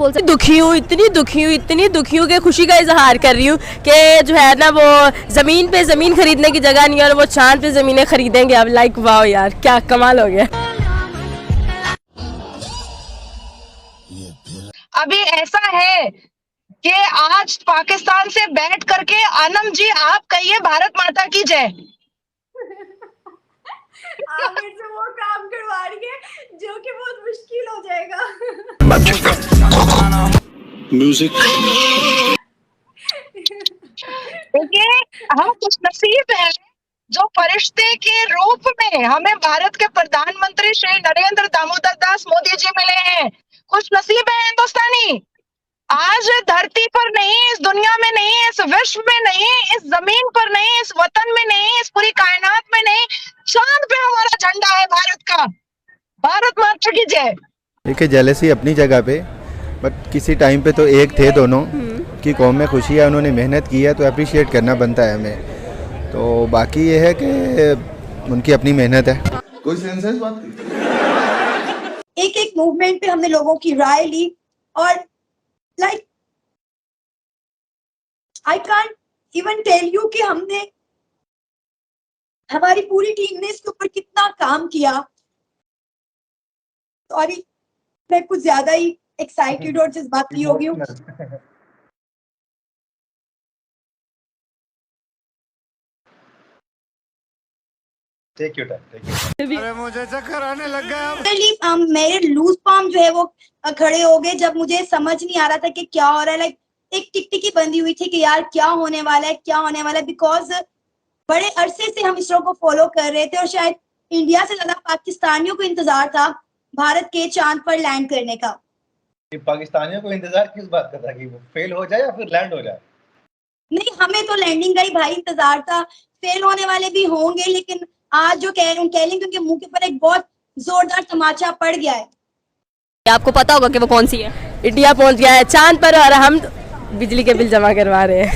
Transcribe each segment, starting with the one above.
बोल सकते? दुखी हूँ, इतनी दुखी हूँ कि खुशी का इजहार कर रही हूँ कि जो है ना वो ज़मीन पे ज़मीन खरीदने की जगह नहीं है और वो चांद पे ज़मीनें खरीदेंगे अब। लाइक वाओ यार, क्या कमाल हो गया। अभी ऐसा है कि आज पाकिस्तान से बैठ करके आनम जी आप कहिए भारत माता की जय। आप मेरे से वो काम करवा रही है जो कि बहुत मुश्किल हो जाएगा। म्यूजिक देखिए हम कुछ नसीब हैं जो फरिश्ते के रूप में हमें भारत के प्रधानमंत्री श्री नरेंद्र दामोदर दास मोदी जी मिले हैं। कुछ नसीब है हिंदुस्तानी। आज धरती पर नहीं, इस दुनिया में नहीं, इस विश्व में नहीं, इस जमीन पर नहीं, इस वतन में नहीं, इस पूरी कायनात में नहीं, चांद पे हमारा झंडा है भारत का। भारत माता की जय। देखिए जेलेसी अपनी जगह पे, बट किसी टाइम पे तो एक थे दोनों की कौम में खुशी है, उन्होंने मेहनत की है तो अप्रिशिएट करना बनता है हमें। तो बाकी ये है कि उनकी अपनी मेहनत है। कोई सेंस है इस बात की? एक एक मूवमेंट पे हमने लोगों की राय ली और like I can't even tell you कि हमने हमारी पूरी टीम ने इसके ऊपर कितना काम किया। सॉरी मैं कुछ ज्यादा ही एक्साइटेड और जज्बाती हो गई हूँ। अरे मुझे चक्कर आने लग गया। मेरे लूज पाम जो है वो खड़े हो गए जब मुझे समझ नहीं आ रहा था कि क्या हो रहा है। लाइक एक टिकटिकी बंधी हुई थी कि यार क्या होने वाला है, क्या होने वाला है। बिकॉज बड़े अरसे से हम इसरो को फॉलो कर रहे थे और शायद इंडिया से ज्यादा पाकिस्तानियों को इंतजार था भारत के चांद पर लैंड करने का। पाकिस्तानियों को इंतजार किस बात का था कि वो फेल हो जाए या फिर लैंड हो जाए? नहीं, हमें तो लैंडिंग का ही भाई इंतजार था। फेल होने वाले भी होंगे लेकिन आज जो कह लेंगे उनके मुंह के ऊपर एक बहुत जोरदार तमाचा पड़ गया है। आपको पता होगा कि वो कौन सी है? इंडिया पहुंच गया है चांद पर और हम बिजली के बिल जमा करवा रहे हैं।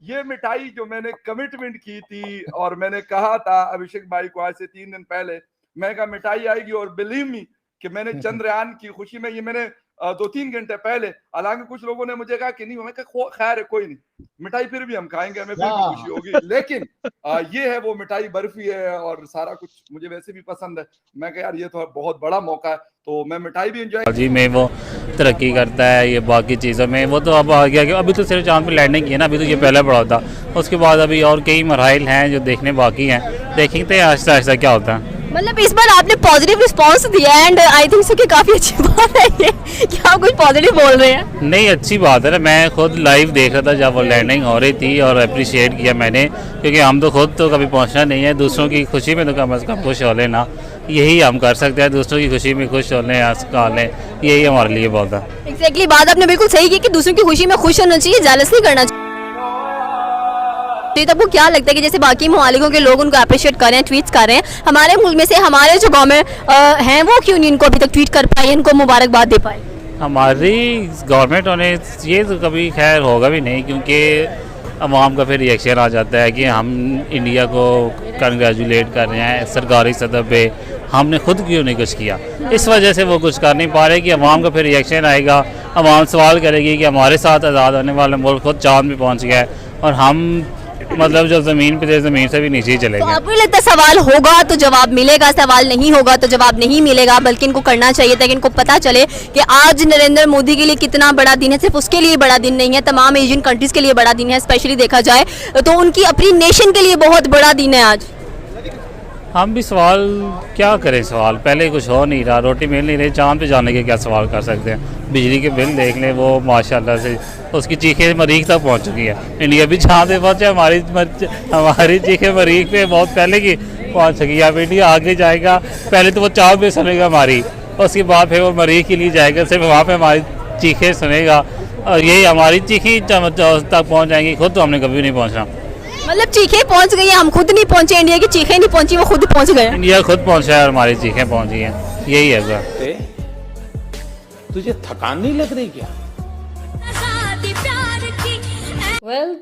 ये मिठाई जो मैंने कमिटमेंट की थी और मैंने कहा था अभिषेक भाई को आज से 3 दिन पहले, मैं कहा मिठाई आएगी और बिलीव मी कि मैंने चंद्रयान की खुशी में ये मैंने 2-3 घंटे पहले, हालांकि कुछ लोगों ने मुझे कहा कि नहीं, मैं कहा खैर है कोई नहीं, मिठाई फिर भी हम खाएंगे, हमें फिर भी खुशी होगी। लेकिन ये है वो मिठाई, बर्फी है और सारा कुछ मुझे वैसे भी पसंद है। मैं कहा यार ये तो बहुत बड़ा मौका है तो मैं मिठाई भी एंजॉय जी में वो तरक्की करता है। ये बाकी चीज़ों में वो तो अब आ गया कि अभी तो सिर्फ चांद पे लैंडिंग की है ना, अभी तो ये पहला पड़ा था। उसके बाद अभी और कई मराइल हैं जो देखने बाकी हैं, देखेंगे आहिस्ता आहिस्ता क्या होता है। मतलब इस बार आपने पॉजिटिव रिस्पांस दिया एंड आई थिंक सो कि काफी अच्छी बात है ये कि आप कुछ पॉजिटिव बोल रहे हैं। नहीं अच्छी बात है ना, मैं खुद लाइव देख रहा था जब वो लैंडिंग हो रही थी और अप्रिशिएट किया मैंने, क्योंकि हम तो खुद तो कभी पहुंचना नहीं है, दूसरों की खुशी में तो कम से कम खुश हो लेना, यही हम कर सकते हैं। दूसरों की खुशी में खुश हो लें, हंस लें, यही हमारे लिए बहुत है। एग्जैक्टली बात आपने बिल्कुल सही की कि दूसरों की खुशी में खुश होना चाहिए, जेलस नहीं करना चाहिए। तो आपको क्या लगता है कि जैसे बाकी ममालिकों के लोग उनको अप्रिशिएट कर रहे हैं, ट्वीट्स कर रहे हैं, हमारे मुल्क में से हमारे जो गवर्नमेंट हैं वो क्यों नहीं इनको अभी तक ट्वीट कर पाए, इनको मुबारकबाद दे पाए? हमारी गवर्नमेंट होने ये तो कभी खैर होगा भी नहीं, क्योंकि अवाम का फिर रिएक्शन आ जाता है कि हम इंडिया को कंग्रेचुलेट कर रहे हैं सरकारी सतह पे, हमने खुद क्यों नहीं कुछ किया। इस वजह से वो कुछ कर नहीं पा रहे कि अवाम का फिर रिएक्शन आएगा, अवाम सवाल करेगी कि हमारे साथ आज़ाद होने वाला मुल्क खुद चांद पे पहुँच गया है और हम मतलब जो ज़मीन पे थे ज़मीन से भी नीचे ही चले गए। तो आपको लगता है सवाल होगा तो जवाब मिलेगा, सवाल नहीं होगा तो जवाब नहीं मिलेगा, बल्कि इनको करना चाहिए ताकि इनको पता चले कि आज नरेंद्र मोदी के लिए कितना बड़ा दिन है। सिर्फ उसके लिए बड़ा दिन नहीं है, तमाम एशियन कंट्रीज के लिए बड़ा दिन है। स्पेशली देखा जाए तो उनकी अपनी नेशन के लिए बहुत बड़ा दिन है आज। हम भी सवाल क्या करें, सवाल पहले कुछ हो नहीं रहा, रोटी मिल नहीं रही, चांद पे जाने के क्या सवाल कर सकते हैं। बिजली के बिल देख लें, वो माशाल्लाह से उसकी चीखें मरीख तक पहुंच चुकी है। इंडिया भी चांद पे पहुंचे, हमारी चीखें मरीख पे बहुत पहले की पहुंच चुकी है। अब इंडिया आगे जाएगा, पहले तो वो चांद पे सुनेगा हमारी, उसके बाद फिर वो मरीख के लिए जाएगा, सिर्फ वहाँ पर हमारी चीखें सुनेगा और यही हमारी चीखें तक पहुँच जाएंगी। खुद तो हमने कभी नहीं पहुँचना। मतलब चीखें पहुंच गई, हम खुद नहीं पहुंचे, इंडिया की चीखें नहीं पहुंची, वो खुद पहुंच गए। इंडिया खुद पहुंचा है और हमारी चीखें पहुंची हैं, यही है सर। तुझे थकान नहीं लग रही क्या?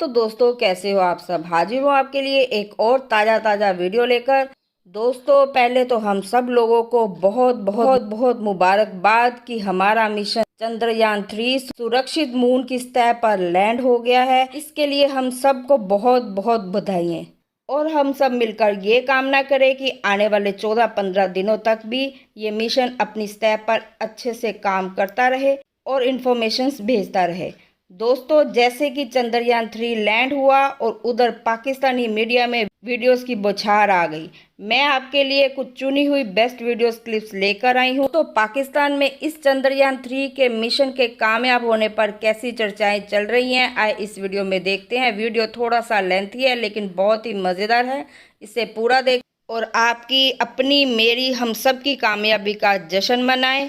तो दोस्तों कैसे हो आप सब, हाजिर हूँ आपके लिए एक और ताज़ा वीडियो लेकर। दोस्तों पहले तो हम सब लोगों को बहुत बहुत बहुत मुबारकबाद कि हमारा मिशन चंद्रयान 3 सुरक्षित मून की सतह पर लैंड हो गया है। इसके लिए हम सबको बहुत बहुत बधाई और हम सब मिलकर ये कामना करें कि आने वाले 14-15 दिनों तक भी ये मिशन अपनी सतह पर अच्छे से काम करता रहे और इन्फॉर्मेशंस भेजता रहे। दोस्तों जैसे कि चंद्रयान 3 लैंड हुआ और उधर पाकिस्तानी मीडिया में वीडियोस की बौछार आ गई, मैं आपके लिए कुछ चुनी हुई बेस्ट वीडियोस क्लिप्स लेकर आई हूँ। तो पाकिस्तान में इस चंद्रयान 3 के मिशन के कामयाब होने पर कैसी चर्चाएं चल रही हैं, आए इस वीडियो में देखते हैं। वीडियो थोड़ा सा लेंथी है लेकिन बहुत ही मज़ेदार है, इसे पूरा देख और आपकी अपनी मेरी हम सब की कामयाबी का जश्न मनाएं।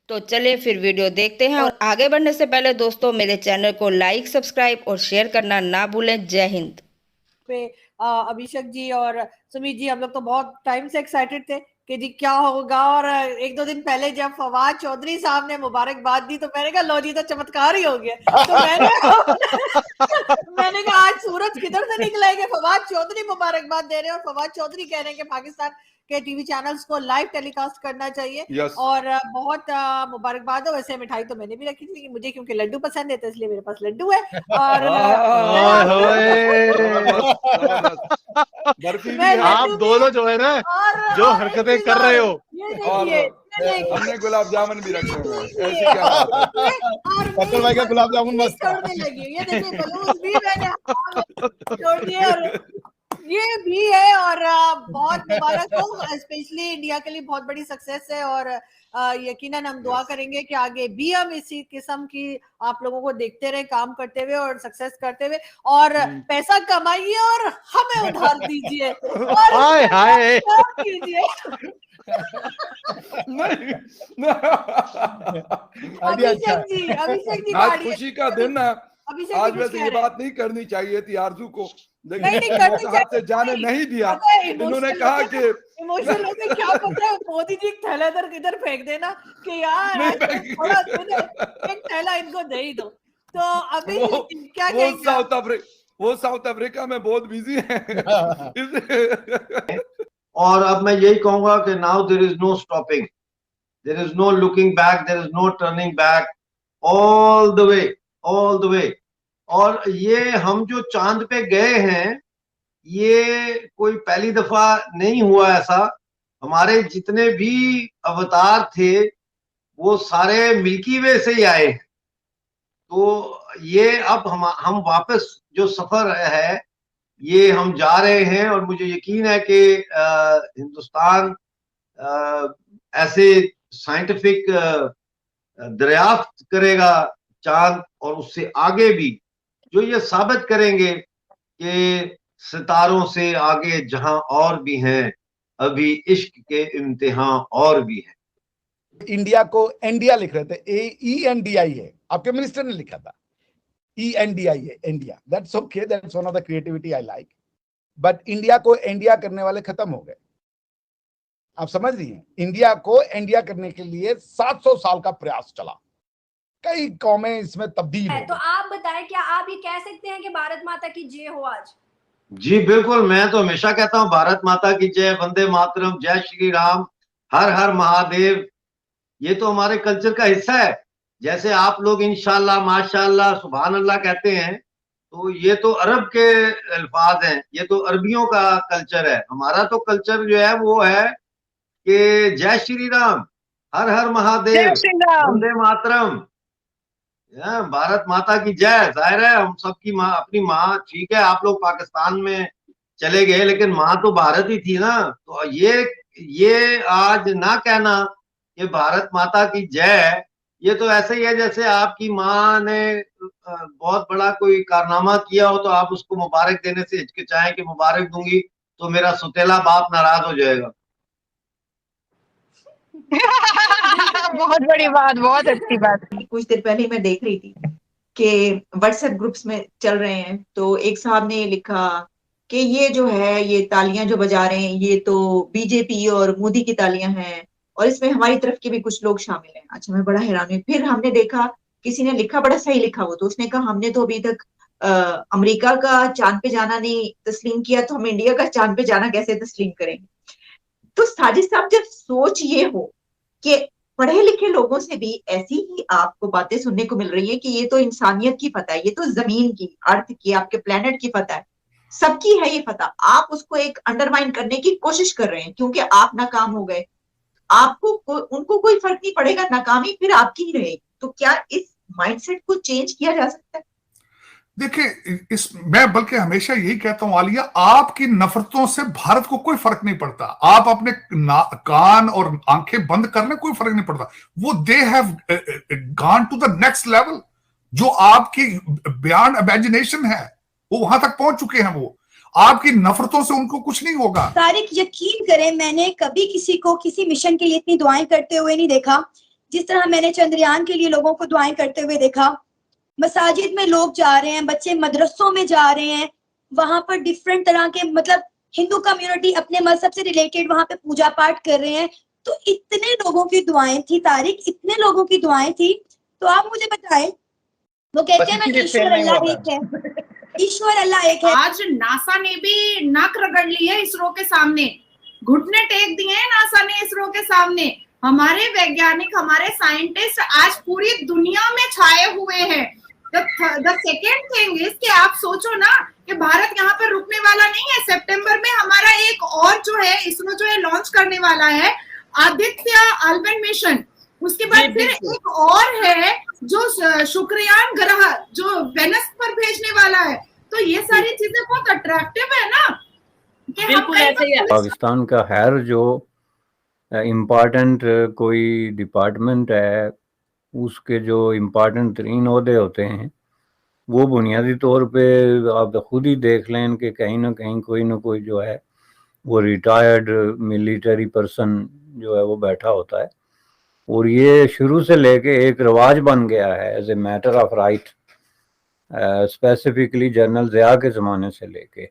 तो चले फिर वीडियो देखते हैं। और आगे बढ़ने से पहले दोस्तों मेरे चैनल को लाइक, सब्सक्राइब और शेयर करना ना भूलें। जय हिंद। पे अभिषेक जी और सुमित जी, हम लोग तो बहुत टाइम से एक्साइटेड थे कि जी क्या होगा। और 1-2 दिन पहले जब फवाद चौधरी साहब ने मुबारकबाद दी तो मैंने कहा लो जी तो चमत्कार ही हो गया। तो मैंने कहा आज सूरज किधर से निकला है कि फवाद चौधरी मुबारकबाद दे रहे हैं और फवाद चौधरी कह रहे हैं कि पाकिस्तान के टीवी चैनल्स को लाइव टेलीकास्ट करना चाहिए। Yes. और बहुत मुबारकबाद हो। वैसे मिठाई तो मैंने भी रखी थी, मुझे क्योंकि लड्डू पसंद है तो इसलिए मेरे पास लड्डू है। और बर्फी भी मैं है। आप दोनों जो है ना जो हरकतें कर रहे हो, ये और देखिए हमने गुलाब जामुन भी रखे हुए हैं। ऐसी क्या बात है? फतेह भाई का गुलाब जामुन मस्त है। छोड़ने लगी, ये देखिए बलून भी मैंने छोड़ दिए और ये भी है। और बहुत मुबारक हो, स्पेशली इंडिया के लिए बहुत बड़ी सक्सेस है। और यकीनन हम दुआ करेंगे कि आगे भी हम इसी किस्म की आप लोगों को देखते रहे काम करते हुए और सक्सेस करते हुए और पैसा कमाइए और हमें उधार दीजिए और हाय हाय कीजिए। अभिषेक जी आज खुशी का दिन है। अभिषेक आज जी वैसे ये बात नहीं करनी चाहिए थी आरजू को, लेकिन नहीं करनी हाथ से जाने नहीं दिया। इन्होंने कहा कि इमोशनल होके क्या पता है मोदी जी एक थैला इधर फेंक देना कि यार थोड़ा एक थैला इनको दे ही दो। तो अभी क्या कहेंगे? वो साउथ अफ्रीका में बहुत बिजी है। और अब मैं यही कहूंगा कि now there is no stopping, there is no looking back, there is no turning back, all the way, all the way. और ये हम जो चांद पे गए हैं ये कोई पहली दफा नहीं हुआ ऐसा। हमारे जितने भी अवतार थे वो सारे मिल्की वे से ही आए। तो ये अब हम वापस जो सफर है ये हम जा रहे हैं और मुझे यकीन है कि हिंदुस्तान ऐसे साइंटिफिक दरियाफ्त करेगा चांद और उससे आगे भी, जो ये साबित करेंगे कि सितारों से आगे जहां और भी हैं, अभी इश्क के इम्तिहान और भी हैं। इंडिया को इंडिया लिख रहे थे, ENDIA है, आपके मिनिस्टर ने लिखा था ENDIA India. That's okay, that's one of the creativity I like. But India को इंडिया करने वाले खत्म हो गए। आप समझ रही हैं, इंडिया को इंडिया करने के लिए 700 साल का प्रयास चला, कई कौमें इसमें तब्दील हो। तो आप बताएं, क्या आप ये कह सकते हैं कि भारत माता की जय हो आज? जी बिल्कुल, मैं तो हमेशा कहता हूँ भारत माता की जय, वंदे मातरम, जय श्री राम, हर हर महादेव। ये तो हमारे कल्चर का हिस्सा है। जैसे आप लोग इंशाल्लाह, माशाल्लाह, सुभान अल्लाह कहते हैं, तो ये तो अरब के अल्फाज हैं, ये तो अरबियों का कल्चर है। हमारा तो कल्चर जो है वो है कि जय श्री राम, हर हर महादेव, वंदे मातरम, भारत माता की जय। जाहिर है हम सबकी माँ अपनी माँ, ठीक है आप लोग पाकिस्तान में चले गए लेकिन माँ तो भारत ही थी ना। तो ये आज ना कहना कि भारत माता की जय, ये तो ऐसे ही है जैसे आपकी माँ ने बहुत बड़ा कोई कारनामा किया हो तो आप उसको मुबारक देने से हिचकिचाएं कि मुबारक दूंगी तो मेरा सुतेला बाप नाराज हो जाएगा। बहुत बड़ी बात, बहुत अच्छी बात। कुछ देर पहले मैं देख रही थी कि व्हाट्सएप ग्रुप्स में चल रहे हैं, तो एक साहब ने लिखा कि ये जो है ये तालियां जो बजा रहे हैं ये तो बीजेपी और मोदी की तालियां हैं और इसमें हमारी तरफ के भी कुछ लोग शामिल हैं। अच्छा, मैं बड़ा हैरान हुई। फिर हमने देखा किसी ने लिखा, बड़ा सही लिखा वो, तो उसने कहा हमने तो अभी तक अमेरिका का चांद पे जाना नहीं तस्लीम किया, तो हम इंडिया का चांद पे जाना कैसे तस्लीम करेंगे। तो साजिद साहब, जब सोच ये हो कि पढ़े लिखे लोगों से भी ऐसी ही आपको बातें सुनने को मिल रही है कि ये तो इंसानियत की फतह है, ये तो जमीन की, अर्थ की, आपके प्लेनेट की फतह है, सबकी है ये फतह, आप उसको एक अंडरमाइन करने की कोशिश कर रहे हैं क्योंकि आप नाकाम हो गए। आपको उनको कोई फर्क नहीं पड़ेगा, नाकामी फिर आपकी ही रहेगी। तो क्या इस माइंडसेट को चेंज किया जा सकता है? देखिए, मैं बल्कि हमेशा यही कहता हूं आलिया, आपकी नफरतों से भारत को कोई फर्क नहीं पड़ता। आप अपने कान और आंखें बंद कर लें, कोई फर्क नहीं पड़ता। वो they have gone to the next level. जो आपकी बियॉन्ड इमेजिनेशन है वो वहां तक पहुंच चुके हैं। वो आपकी नफरतों से उनको कुछ नहीं होगा। तारिक, यकीन करें, मैंने कभी किसी को किसी मिशन के लिए इतनी दुआएं करते हुए नहीं देखा जिस तरह मैंने चंद्रयान के लिए लोगों को दुआएं करते हुए देखा। मसाजिद में लोग जा रहे हैं, बच्चे मदरसों में जा रहे हैं, वहां पर डिफरेंट तरह के मतलब हिंदू कम्युनिटी अपने मजहब से रिलेटेड वहां पे पूजा पाठ कर रहे हैं। तो इतने लोगों की दुआएं थी तारिक, इतने लोगों की दुआएं थी। तो आप मुझे बताएं, वो कहते हैं ना ईश्वर अल्लाह एक है, ईश्वर अल्लाह एक है। आज नासा ने भी नाक रगड़ ली है इसरो के सामने, घुटने टेक दिए हैं नासा ने इसरो के सामने। हमारे वैज्ञानिक, हमारे साइंटिस्ट आज पूरी दुनिया में छाए हुए हैं। द सेकेंड थिंग इज कि आप सोचो ना कि भारत यहाँ पर रुकने वाला नहीं है। सितंबर में हमारा एक और जो है इसरो जो है लॉन्च करने वाला है आदित्य अल्बन मिशन। उसके बाद फिर एक और है जो शुक्रयान ग्रह जो वेनस पर भेजने वाला है। तो ये सारी चीजें बहुत अट्रैक्टिव है ना कि बिल्कुल ऐसे ही। पाकिस्तान का हर जो इम्पोर्टेंट कोई डिपार्टमेंट है, उसके जो इम्पोर्टेंट तरीन ओहदे होते हैं, वो बुनियादी तौर पे आप खुद ही देख लें कि कहीं ना कहीं कोई ना कोई जो है वो रिटायर्ड मिलिट्री पर्सन जो है वो बैठा होता है। और ये शुरू से लेके एक रिवाज बन गया है as a matter of right, specifically general Zia के ज़माने से लेके।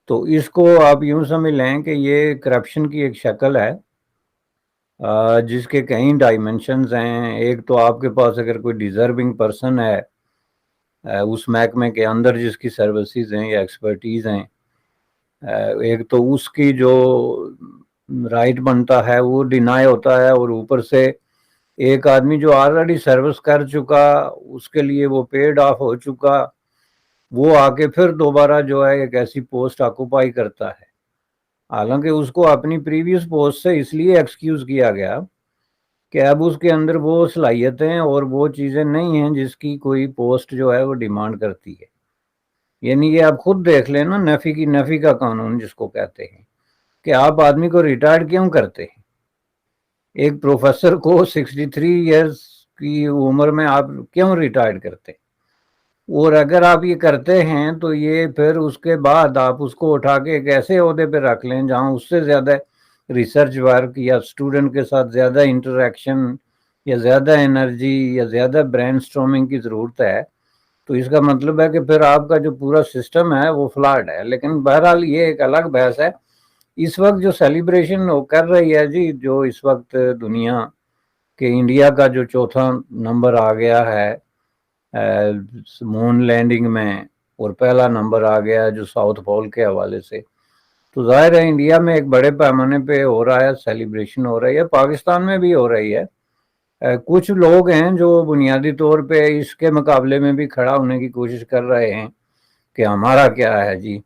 तो इसको आप यूँ समझ लें कि ये करप्शन की एक शक्ल है जिसके कई डायमेंशंस हैं। एक तो आपके पास अगर कोई डिज़र्विंग पर्सन है उस महकमे के अंदर जिसकी सर्विसेज हैं या एक्सपर्टीज़ हैं, एक तो उसकी जो राइट बनता है वो डिनाई होता है, और ऊपर से एक आदमी जो ऑलरेडी सर्विस कर चुका, उसके लिए वो पेड ऑफ हो चुका, वो आके फिर दोबारा जो है एक ऐसी पोस्ट ऑक्यूपाई करता है। हालांकि उसको अपनी प्रीवियस पोस्ट से इसलिए एक्सक्यूज़ किया गया कि अब उसके अंदर वो सलाहियतें और वो चीज़ें नहीं हैं जिसकी कोई पोस्ट जो है वो डिमांड करती है। यानी ये आप खुद देख लेना, नफ़ी का कानून जिसको कहते हैं कि आप आदमी को रिटायर्ड क्यों करते हैं। एक प्रोफेसर को 63 इयर्स की उम्र में आप क्यों रिटायर्ड करते हैं? और अगर आप ये करते हैं तो ये फिर उसके बाद आप उसको उठा के एक ऐसे ओहदे पे रख लें जहाँ उससे ज़्यादा रिसर्च वर्क या स्टूडेंट के साथ ज़्यादा इंटरेक्शन या ज़्यादा एनर्जी या ज़्यादा ब्रेनस्टॉर्मिंग की ज़रूरत है। तो इसका मतलब है कि फिर आपका जो पूरा सिस्टम है वो फ्लॉड है। लेकिन बहरहाल ये एक अलग बहस है। इस वक्त जो सेलिब्रेशन वो कर रही है जी, जो इस वक्त दुनिया के इंडिया का जो चौथा नंबर आ गया है मून लैंडिंग में, और पहला नंबर आ गया है जो साउथ पोल के हवाले से, तो जाहिर है इंडिया में एक बड़े पैमाने पे हो रहा है, सेलिब्रेशन हो रही है, पाकिस्तान में भी हो रही है। कुछ लोग हैं जो बुनियादी तौर पे इसके मुकाबले में भी खड़ा होने की कोशिश कर रहे हैं कि हमारा क्या है जी,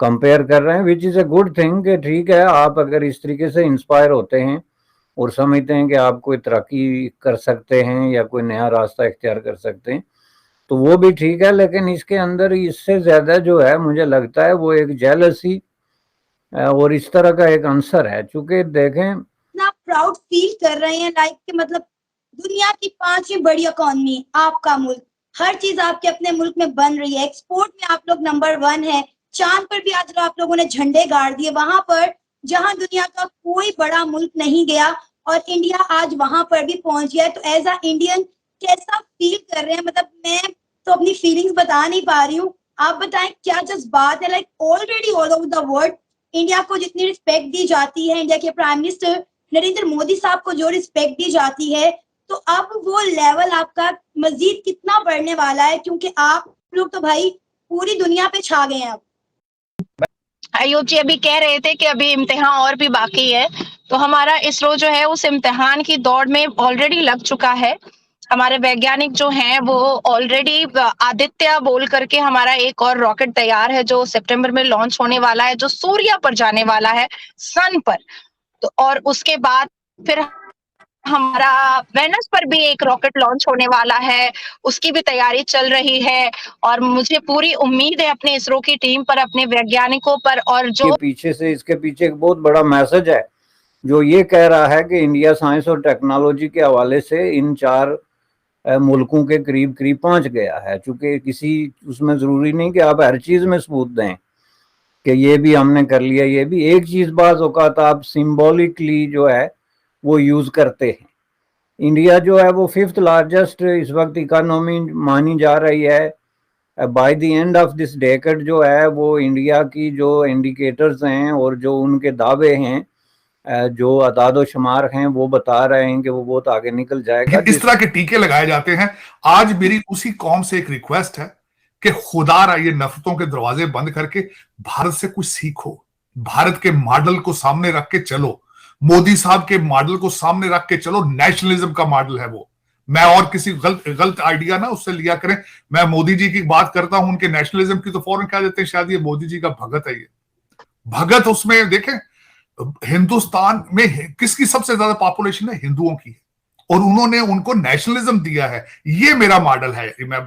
कंपेयर कर रहे हैं, which is a good thing कि ठीक है, आप अगर इस तरीके से इंस्पायर होते हैं और समझते हैं कि आप कोई तरक्की कर सकते हैं या कोई नया रास्ता इख्तियार कर सकते हैं तो वो भी ठीक है। लेकिन इसके अंदर इससे ज़्यादा जो है मुझे लगता है वो एक जेलसी और इस तरह का एक आंसर है। चूंकि देखें ना प्राउड फील कर रहे हैं लाइक कि मतलब दुनिया की 5वीं बड़ी इकोनॉमी आपका मुल्क, हर चीज आपके अपने मुल्क में बन रही है, एक्सपोर्ट में आप लोग नंबर 1 है, चांद पर भी आज आप लोगों ने झंडे गाड़ दिए, वहां पर जहां दुनिया का कोई बड़ा मुल्क नहीं गया और इंडिया आज वहां पर भी पहुंच गया है। तो एज अ इंडियन कैसा फील कर रहे हैं? मतलब मैं तो अपनी फीलिंग्स बता नहीं पा रही हूँ, आप बताएं क्या जज्बात है? Like already all over the world India को जितनी रिस्पेक्ट दी जाती है, इंडिया के प्राइम मिनिस्टर नरेंद्र मोदी साहब को जो रिस्पेक्ट दी जाती है, तो अब वो लेवल आपका मजीद कितना बढ़ने वाला है? क्योंकि आप लोग तो भाई पूरी दुनिया पे छा गए हैं अब। आयुब जी अभी कह रहे थे कि अभी इम्तिहान और भी बाकी है, तो हमारा इसरो जो है उस इम्तिहान की दौड़ में ऑलरेडी लग चुका है। हमारे वैज्ञानिक जो हैं वो ऑलरेडी आदित्य बोल करके हमारा एक और रॉकेट तैयार है जो सितंबर में लॉन्च होने वाला है, जो सूर्य पर जाने वाला है, सन पर। तो और उसके बाद फिर हमारा वेनस पर भी एक रॉकेट लॉन्च होने वाला है, उसकी भी तैयारी चल रही है। और मुझे पूरी उम्मीद है अपने इसरो की टीम पर, अपने वैज्ञानिकों पर। और जो पीछे से इसके पीछे एक बहुत बड़ा मैसेज है जो ये कह रहा है कि इंडिया साइंस और टेक्नोलॉजी के हवाले से इन 4 मुल्कों के करीब करीब पहुंच गया है। चूंकि किसी उसमें जरूरी नहीं कि आप हर चीज में सबूत दें कि ये भी हमने कर लिया, ये भी एक चीज बाज औकात आप सिंबॉलिकली जो है वो यूज करते हैं। इंडिया जो है वो 5th लार्जेस्ट इस वक्त इकोनॉमी मानी जा रही है। By the end of this decade जो है वो इंडिया की जो इंडिकेटर्स हैं और जो उनके दावे हैं, जो अदाद शुमार हैं, वो बता रहे हैं कि वो बहुत आगे निकल जाएगा। इस तरह के टीके लगाए जाते हैं। आज मेरी उसी कौम से एक रिक्वेस्ट है कि खुदारा ये नफरतों के दरवाजे बंद करके भारत से कुछ सीखो, भारत के मॉडल को सामने रख के चलो, मोदी साहब के मॉडल को सामने रख के चलो। नेशनलिज्म का मॉडल है वो। मैं और किसी गलत आइडिया ना उससे लिया करें। मैं मोदी जी की बात करता हूं, उनके नेशनलिज्म की तो फौरन कह देते हैं शायद ये मोदी जी का भगत है। ये भगत उसमें देखें, हिंदुस्तान में किसकी सबसे ज्यादा पॉपुलेशन है? हिंदुओं की, और उन्होंने उनको नेशनलिज्म दिया है। ये मेरा मॉडल है। मैं